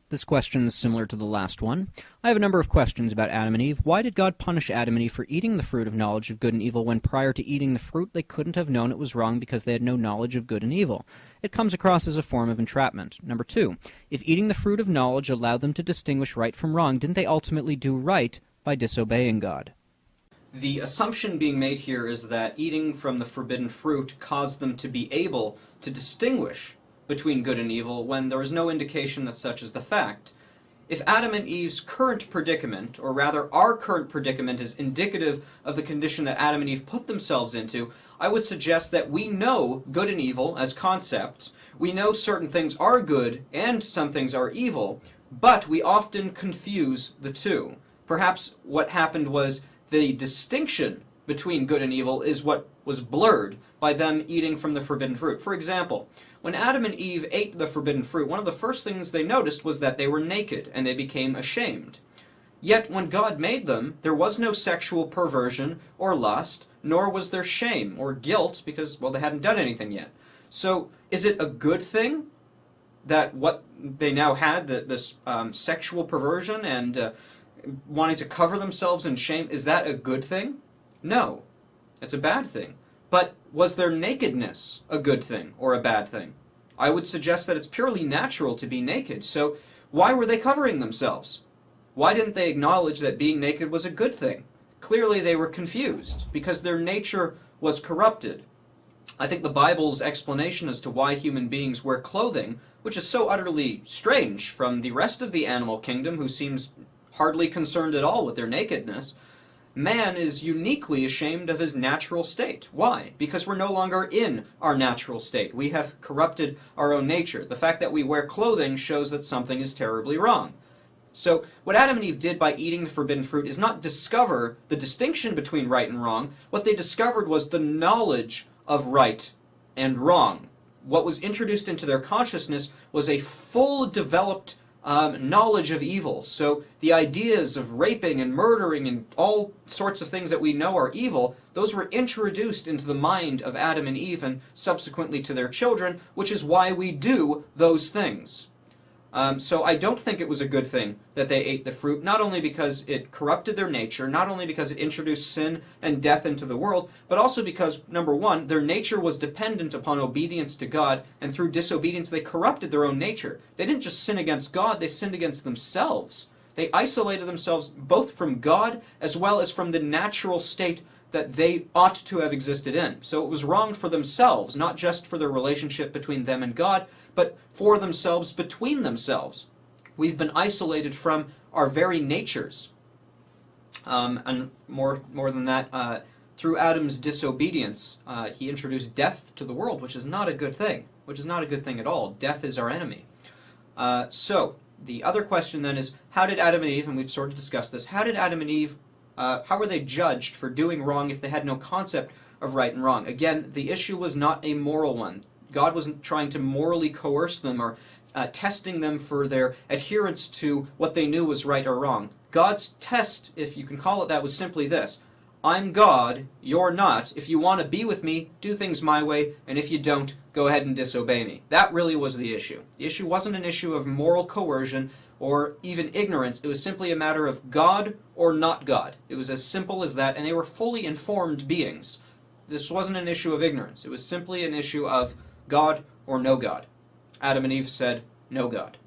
This question is similar to the last one. I have a number of questions about Adam and Eve. Why did God punish Adam and Eve for eating the fruit of knowledge of good and evil when prior to eating the fruit they couldn't have known it was wrong because they had no knowledge of good and evil? It comes across as a form of entrapment. Number 2, if eating the fruit of knowledge allowed them to distinguish right from wrong, didn't they ultimately do right by disobeying God? The assumption being made here is that eating from the forbidden fruit caused them to be able to distinguish between good and evil when there is no indication that such is the fact. If Adam and Eve's current predicament, or rather our current predicament, is indicative of the condition that Adam and Eve put themselves into, I would suggest that we know good and evil as concepts, we know certain things are good and some things are evil, but we often confuse the two. Perhaps what happened was the distinction between good and evil is what was blurred by them eating from the forbidden fruit. For example, when Adam and Eve ate the forbidden fruit, one of the first things they noticed was that they were naked, and they became ashamed. Yet when God made them, there was no sexual perversion or lust, nor was there shame or guilt, because, well, they hadn't done anything yet. So, is it a good thing that what they now had, this sexual perversion and wanting to cover themselves in shame, is that a good thing? No. It's a bad thing. But was their nakedness a good thing or a bad thing? I would suggest that it's purely natural to be naked, so why were they covering themselves? Why didn't they acknowledge that being naked was a good thing? Clearly they were confused, because their nature was corrupted. I think the Bible's explanation as to why human beings wear clothing, which is so utterly strange from the rest of the animal kingdom, who seems hardly concerned at all with their nakedness, man is uniquely ashamed of his natural state. Why? Because we're no longer in our natural state. We have corrupted our own nature. The fact that we wear clothing shows that something is terribly wrong. So what Adam and Eve did by eating the forbidden fruit is not discover the distinction between right and wrong. What they discovered was the knowledge of right and wrong. What was introduced into their consciousness was a full developed knowledge of evil. So the ideas of raping and murdering and all sorts of things that we know are evil, those were introduced into the mind of Adam and Eve and subsequently to their children, which is why we do those things. So I don't think it was a good thing that they ate the fruit, not only because it corrupted their nature, not only because it introduced sin and death into the world, but also because, number one, their nature was dependent upon obedience to God, and through disobedience they corrupted their own nature. They didn't just sin against God, they sinned against themselves. They isolated themselves both from God as well as from the natural state that they ought to have existed in. So it was wrong for themselves, not just for their relationship between them and God, but for themselves between themselves. We've been isolated from our very natures. And more than that, through Adam's disobedience, he introduced death to the world, which is not a good thing. Which is not a good thing at all. Death is our enemy. So, the other question then is, how did Adam and Eve, and we've sort of discussed this, how did Adam and Eve, how were they judged for doing wrong if they had no concept of right and wrong? Again, the issue was not a moral one. God wasn't trying to morally coerce them or testing them for their adherence to what they knew was right or wrong. God's test, if you can call it that, was simply this. I'm God, you're not. If you want to be with me, do things my way, and if you don't, go ahead and disobey me. That really was the issue. The issue wasn't an issue of moral coercion or even ignorance. It was simply a matter of God or not God. It was as simple as that, and they were fully informed beings. This wasn't an issue of ignorance. It was simply an issue of God or no God. Adam and Eve said, no God.